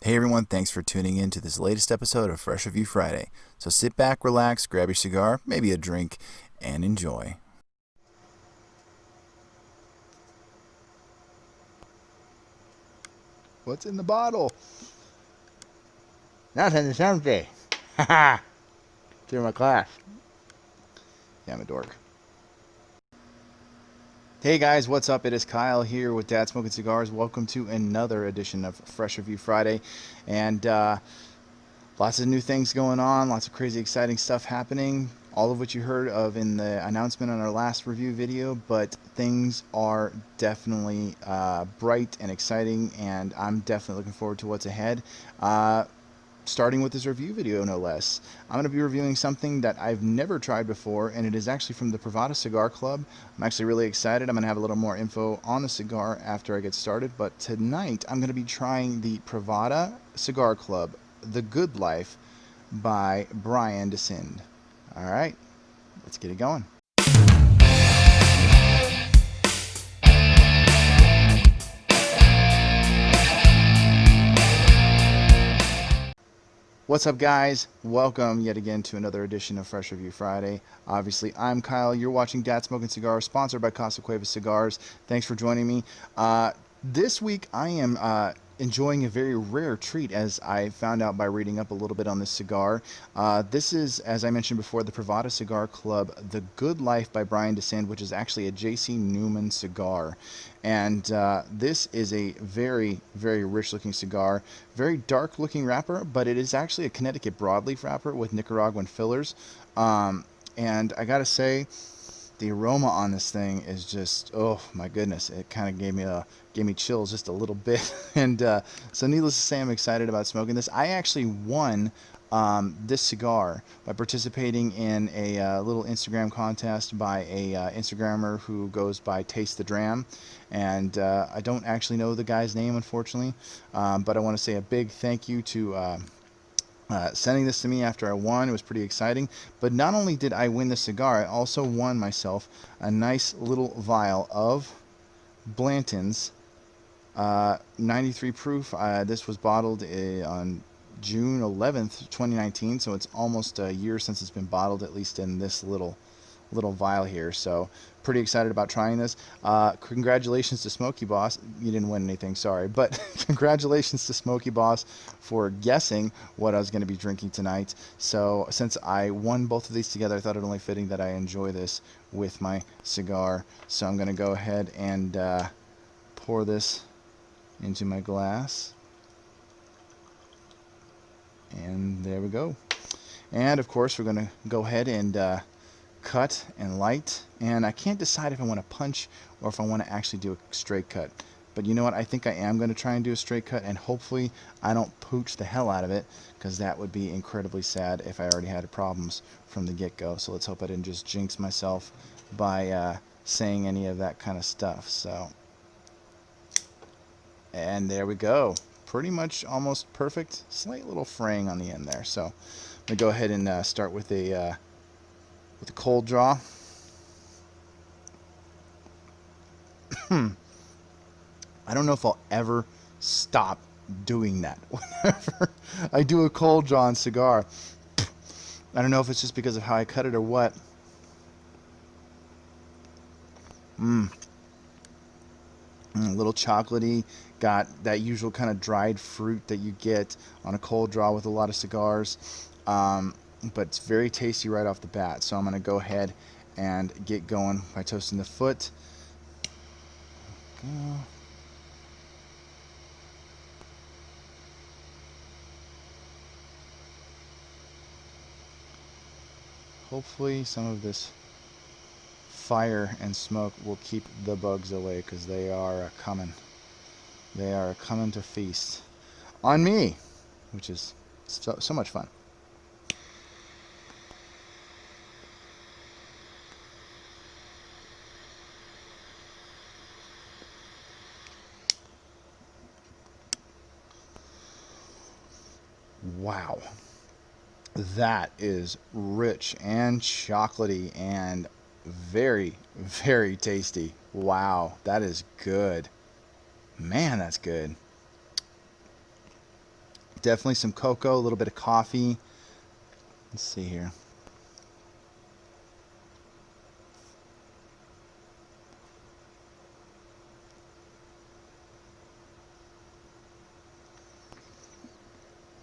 Hey everyone, thanks for tuning in to this latest episode of Fresh Review Friday. So sit back, relax, grab your cigar, maybe a drink, and enjoy. What's in the bottle? Nothing something. Haha. Through my class. Yeah, I'm a dork. Hey guys, what's up? It is Kyle here with Dad Smoking Cigars. Welcome to another edition of Fresh Review Friday. And lots of new things going on, lots of crazy exciting stuff happening, all of which you heard of in the announcement on our last review video, but things are definitely bright and exciting, and I'm definitely looking forward to what's ahead. Starting with this review video, no less. I'm going to be reviewing something that I've never tried before, and it is actually from the Privada Cigar Club. I'm actually really excited. I'm going to have a little more info on the cigar after I get started, but tonight I'm going to be trying the Privada Cigar Club, The Good Life by Brian Desind. All right, let's get it going. What's up, guys? Welcome yet again to another edition of Fresh Review Friday. Obviously, I'm Kyle. You're watching Dad Smoking Cigars, sponsored by Casa Cueva Cigars. Thanks for joining me. This week, I am enjoying a very rare treat, as I found out by reading up a little bit on this cigar. This is, as I mentioned before, the Privada Cigar Club, The Good Life by Brian Desind, which is actually a J.C. Newman cigar. And this is a very, very rich-looking cigar. Very dark-looking wrapper, but it is actually a Connecticut broadleaf wrapper with Nicaraguan fillers. And I gotta say, the aroma on this thing is just, oh my goodness, it kind of gave me chills just a little bit. And so needless to say, I'm excited about smoking this. I actually won this cigar by participating in a little Instagram contest by a Instagrammer who goes by Taste the Dram, and I don't actually know the guy's name, unfortunately, but I want to say a big thank you to sending this to me after I won. It was pretty exciting. But not only did I win the cigar, I also won myself a nice little vial of Blanton's 93 proof. This was bottled on June 11th, 2019, so it's almost a year since it's been bottled, at least in this little vial here. So pretty excited about trying this. Congratulations to Smokey Boss. You didn't win anything, sorry, but congratulations to Smokey Boss for guessing what I was going to be drinking tonight. So since I won both of these together, I thought it only fitting that I enjoy this with my cigar. So I'm going to go ahead and pour this into my glass. And there we go. And of course, we're going to go ahead and cut and light, and I can't decide if I want to punch or if I want to actually do a straight cut. But you know what? I think I am going to try and do a straight cut, and hopefully I don't pooch the hell out of it, because that would be incredibly sad if I already had problems from the get-go. So let's hope I didn't just jinx myself by saying any of that kind of stuff. So, and there we go. Pretty much almost perfect. Slight little fraying on the end there. So I'm going to go ahead and start with a cold draw. I don't know if I'll ever stop doing that whenever I do a cold draw on cigar. I don't know if it's just because of how I cut it or what. A little chocolatey, got that usual kind of dried fruit that you get on a cold draw with a lot of cigars. But it's very tasty right off the bat. So I'm going to go ahead and get going by toasting the foot. Hopefully some of this fire and smoke will keep the bugs away, because they are coming. They are coming to feast on me, which is so much fun. Wow. That is rich and chocolatey and very, very tasty. Wow, that is good. Man, that's good. Definitely some cocoa, a little bit of coffee. Let's see here.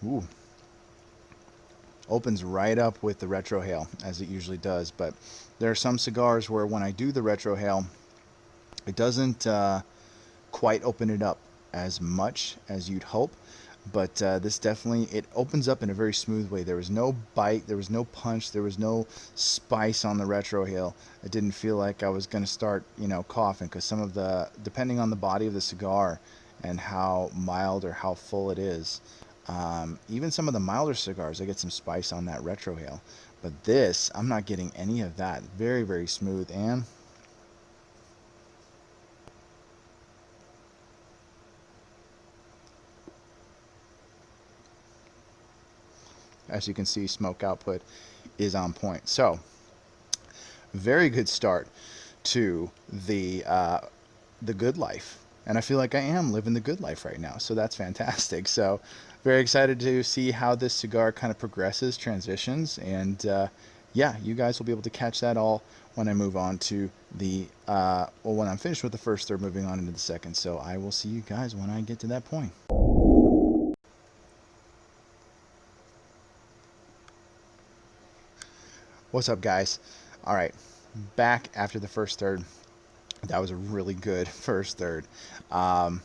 Ooh. Opens right up with the retrohale, as it usually does. But there are some cigars where when I do the retrohale, it doesn't quite open it up as much as you'd hope. But this definitely, it opens up in a very smooth way. There was no bite, there was no punch, there was no spice on the retrohale. It didn't feel like I was going to start, coughing, because some of the, depending on the body of the cigar and how mild or how full it is, even some of the milder cigars, I get some spice on that retrohale. But this, I'm not getting any of that. Very, very smooth. And as you can see, smoke output is on point. So, very good start to the good life. And I feel like I am living the good life right now. So that's fantastic. So very excited to see how this cigar kind of progresses, transitions. And yeah, you guys will be able to catch that all when I move on to the, well, when I'm finished with the first third, moving on into the second. So I will see you guys when I get to that point. What's up, guys? All right, back after the first third. That was a really good first third. Um,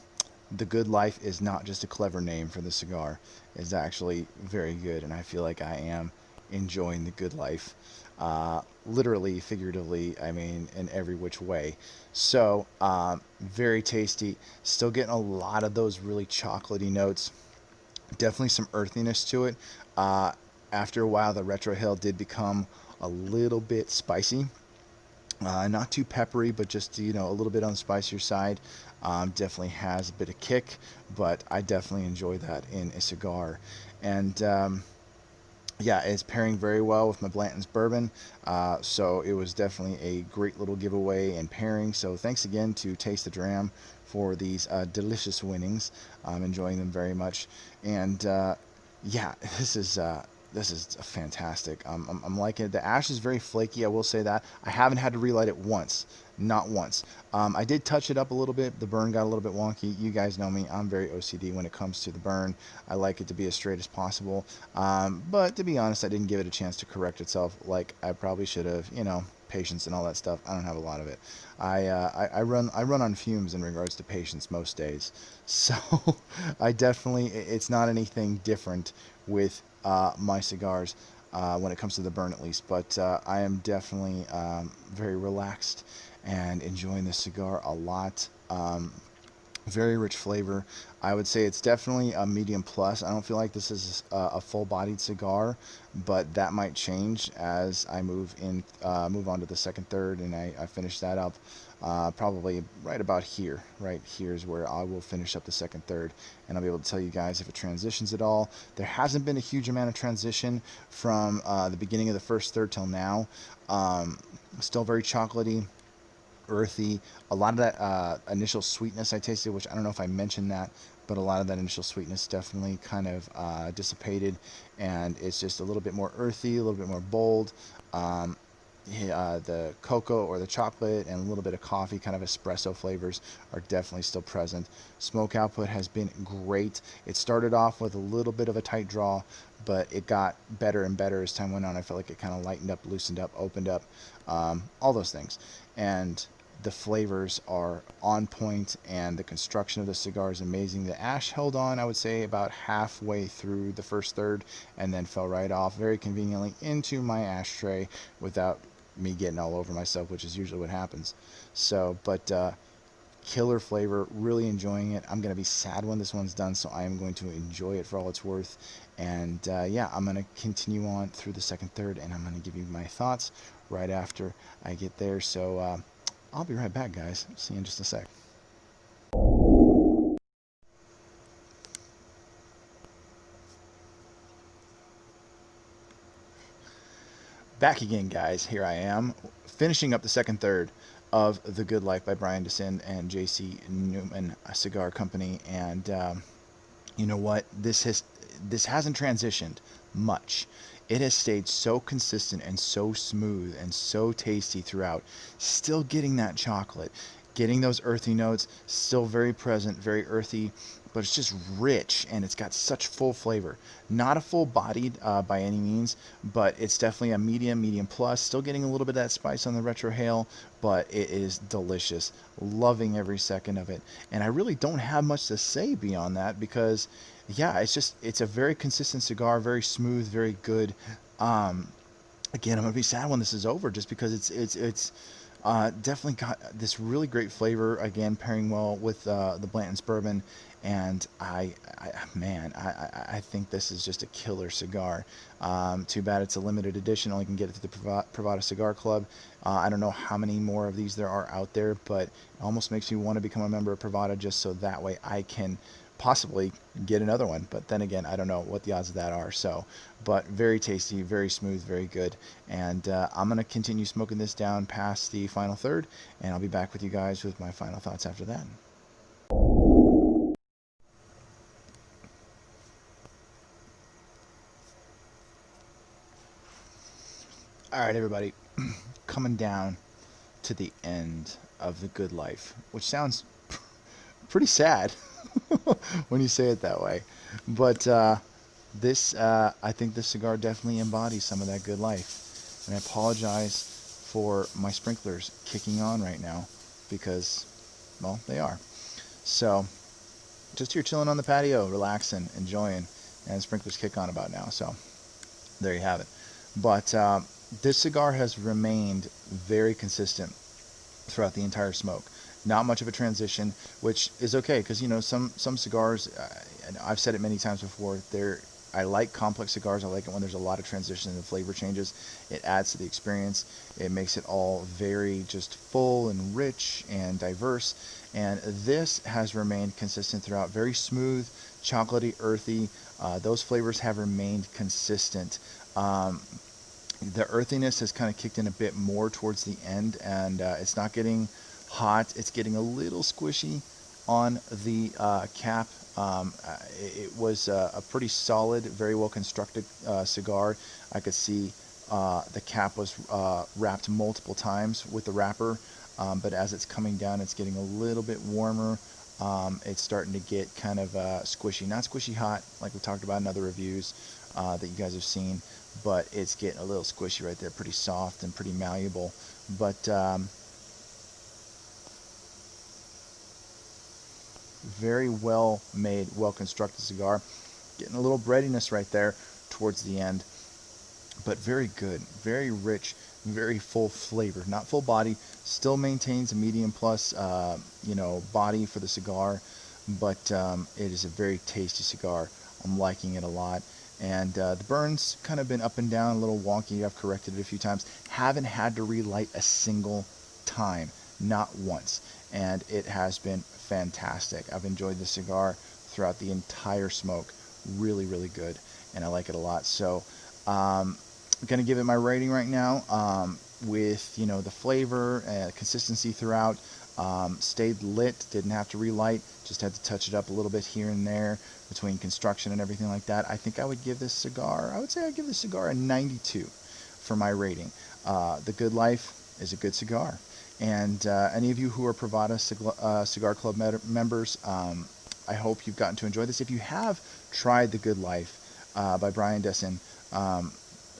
the Good Life is not just a clever name for the cigar. It's actually very good, and I feel like I am enjoying the Good Life. Literally, figuratively, I mean, in every which way. So, very tasty. Still getting a lot of those really chocolatey notes. Definitely some earthiness to it. Uh, After a while, the retrohale did become a little bit spicy. Not too peppery, but just a little bit on the spicier side. Definitely has a bit of kick, but I definitely enjoy that in a cigar. And yeah, it's pairing very well with my Blanton's Bourbon. So it was definitely a great little giveaway and pairing. So thanks again to Taste the Dram for these delicious winnings. I'm enjoying them very much. And yeah, this is fantastic. I'm liking it. The ash is very flaky. I will say that. I haven't had to relight it once, not once. I did touch it up a little bit. The burn got a little bit wonky. You guys know me. I'm very OCD when it comes to the burn. I like it to be as straight as possible. But to be honest, I didn't give it a chance to correct itself like I probably should have. Patience and all that stuff. I don't have a lot of it. I run on fumes in regards to patience most days. So I definitely, it's not anything different with my cigars when it comes to the burn, at least. But I am definitely very relaxed and enjoying this cigar a lot. Very rich flavor. I would say it's definitely a medium plus. I don't feel like this is a full-bodied cigar, but that might change as I move on to the second third, and I finish that up. Probably right about here. Right here is where I will finish up the second third, and I'll be able to tell you guys if it transitions at all. There hasn't been a huge amount of transition from the beginning of the first third till now. Still very chocolatey, earthy. A lot of that initial sweetness I tasted, which I don't know if I mentioned that, but a lot of that initial sweetness definitely kind of dissipated, and it's just a little bit more earthy, a little bit more bold. Um, the cocoa or the chocolate and a little bit of coffee, kind of espresso flavors, are definitely still present. Smoke output has been great. It started off with a little bit of a tight draw, but it got better and better as time went on. I felt like it kind of lightened up, loosened up, opened up, all those things. And the flavors are on point, and the construction of the cigar is amazing. The ash held on, I would say, about halfway through the first third, and then fell right off very conveniently into my ashtray without me getting all over myself, which is usually what happens. So, but killer flavor, really enjoying it. I'm going to be sad when this one's done, so I am going to enjoy it for all it's worth. And yeah, I'm going to continue on through the second third, and I'm going to give you my thoughts right after I get there. So I'll be right back, guys. See you in just a sec. Back again, guys. Here I am, finishing up the second third of The Good Life by Brian Desind and J.C. Newman Cigar Company. And you know what? this hasn't transitioned much. It has stayed so consistent and so smooth and so tasty throughout. Still getting that chocolate, getting those earthy notes, still very present, very earthy, but it's just rich and it's got such full flavor. Not a full bodied by any means, but it's definitely a medium plus. Still getting a little bit of that spice on the retrohale, but it is delicious. Loving every second of it. And I really don't have much to say beyond that because, yeah, it's a very consistent cigar, very smooth, very good. Again, I'm gonna be sad when this is over, just because it's definitely got this really great flavor. Again, pairing well with the Blanton's bourbon, and I think this is just a killer cigar. Too bad it's a limited edition. Only can get it through the Privada Cigar Club. I don't know how many more of these there are out there, but it almost makes me want to become a member of Privada just so that way I can possibly get another one. But then again, I don't know what the odds of that are. So, but very tasty, very smooth, very good. And I'm going to continue smoking this down past the final third, and I'll be back with you guys with my final thoughts after that. All right, everybody, coming down to the end of the good life, which sounds pretty sad when you say it that way. But I think this cigar definitely embodies some of that good life. And I apologize for my sprinklers kicking on right now because, well, they are. So, just here chilling on the patio, relaxing, enjoying, and sprinklers kick on about now. So, there you have it. But this cigar has remained very consistent throughout the entire smoke. Not much of a transition, which is okay because some cigars, and I've said it many times before. I like complex cigars. I like it when there's a lot of transition and flavor changes. It adds to the experience. It makes it all very just full and rich and diverse. And this has remained consistent throughout. Very smooth, chocolatey, earthy. Those flavors have remained consistent. The earthiness has kind of kicked in a bit more towards the end, and it's not getting hot. It's getting a little squishy on the cap. It was a pretty solid, very well constructed cigar. I could see the cap was wrapped multiple times with the wrapper, but as it's coming down, it's getting a little bit warmer. It's starting to get kind of squishy, not squishy hot like we talked about in other reviews that you guys have seen, but it's getting a little squishy right there, pretty soft and pretty malleable. But very well made, well constructed cigar. Getting a little breadiness right there towards the end, but very good, very rich, very full flavor. Not full body, still maintains a medium plus body for the cigar, but it is a very tasty cigar. I'm liking it a lot. And the burn's kind of been up and down, a little wonky. I've corrected it a few times. Haven't had to relight a single time, not once. And it has been fantastic. I've enjoyed the cigar throughout the entire smoke. Really, really good. And I like it a lot. So I'm going to give it my rating right now with, the flavor and consistency throughout. Stayed lit, didn't have to relight, just had to touch it up a little bit here and there between construction and everything like that. I think I would give this cigar, I'd give this cigar a 92 for my rating. The Good Life is a good cigar. And any of you who are Privada Cigar Club members, I hope you've gotten to enjoy this. If you have tried The Good Life by Brian Desind,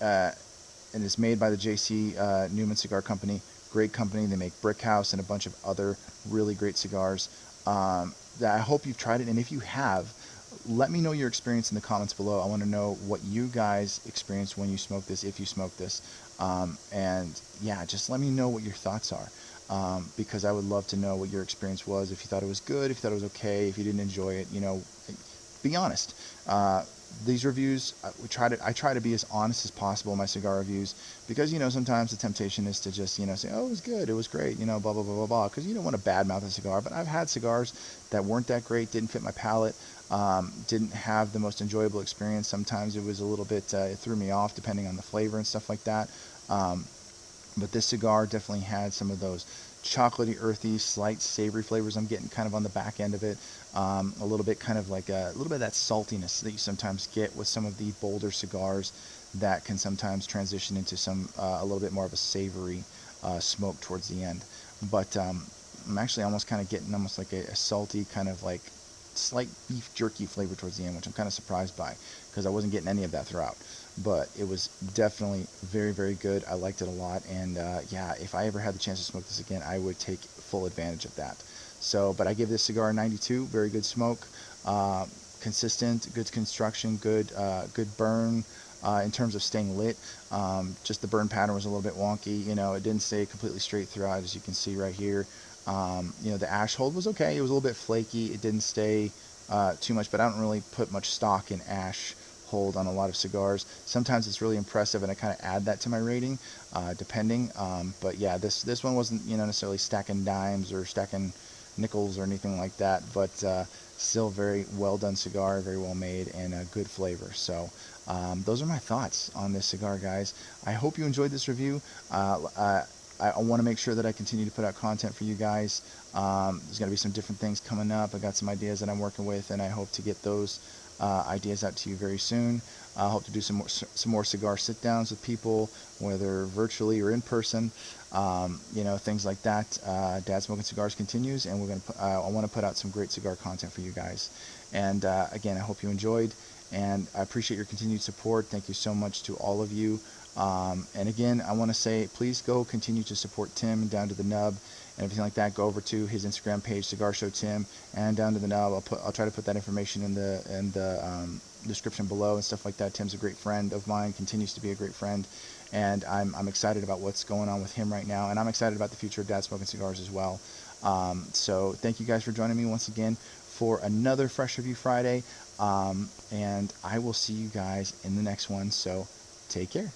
and it's made by the J.C. Newman Cigar Company, great company. They make Brick House and a bunch of other really great cigars. I hope you've tried it, and if you have, let me know your experience in the comments below. I want to know what you guys experienced when you smoked this, if you smoked this. And yeah, just let me know what your thoughts are, because I would love to know what your experience was. If you thought it was good, if you thought it was okay, if you didn't enjoy it, be honest. These reviews, I try to be as honest as possible in my cigar reviews, because sometimes the temptation is to just say, oh, it was good, it was great, blah blah blah blah blah, because you don't want to badmouth a cigar. But I've had cigars that weren't that great, didn't fit my palate, didn't have the most enjoyable experience. Sometimes it was a little bit, it threw me off depending on the flavor and stuff like that. But this cigar definitely had some of those chocolatey, earthy, slight savory flavors I'm getting kind of on the back end of it. A little bit kind of like a little bit of that saltiness that you sometimes get with some of the bolder cigars that can sometimes transition into some a little bit more of a savory smoke towards the end. But I'm actually almost kind of getting almost like a salty kind of like slight beef jerky flavor towards the end, which I'm kind of surprised by because I wasn't getting any of that throughout. But it was definitely very, very good. I liked it a lot, and yeah, if I ever had the chance to smoke this again, I would take full advantage of that. So, but I give this cigar a 92. Very good smoke, consistent, good construction, good burn. In terms of staying lit, just the burn pattern was a little bit wonky. You know, it didn't stay completely straight throughout, as you can see right here. You know, the ash hold was okay. It was a little bit flaky. It didn't stay too much, but I don't really put much stock in ash hold on a lot of cigars. Sometimes it's really impressive, and I kind of add that to my rating, depending. But yeah, this one wasn't, you know, necessarily stacking dimes or stacking nickels or anything like that, but still very well done cigar, very well made, and a good flavor. So those are my thoughts on this cigar, guys. I hope you enjoyed this review. I want to make sure that I continue to put out content for you guys. There's going to be some different things coming up. I got some ideas that I'm working with, and I hope to get those ideas out to you very soon. I hope to do some more cigar sit downs with people, whether virtually or in person. You know, things like that. Dad Smoking Cigars continues, and I want to put out some great cigar content for you guys. And again, I hope you enjoyed, and I appreciate your continued support. Thank you so much to all of you. And again, I want to say, please go continue to support Tim down to the nub and everything like that. Go over to his Instagram page, Cigar Show Tim, and down to the nub. I'll try to put that information in the description below and stuff like that. Tim's a great friend of mine, continues to be a great friend, and I'm excited about what's going on with him right now, and I'm excited about the future of Dad Smoking Cigars as well. So thank you guys for joining me once again for another Fresh Review Friday, and I will see you guys in the next one. So take care.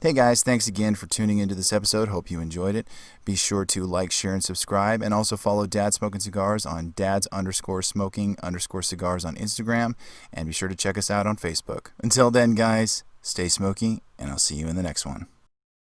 Hey guys, thanks again for tuning into this episode. Hope you enjoyed it. Be sure to like, share, and subscribe, and also follow Dad Smoking Cigars on dads_smoking_cigars on Instagram, and be sure to check us out on Facebook. Until then, guys, stay smoky, and I'll see you in the next one.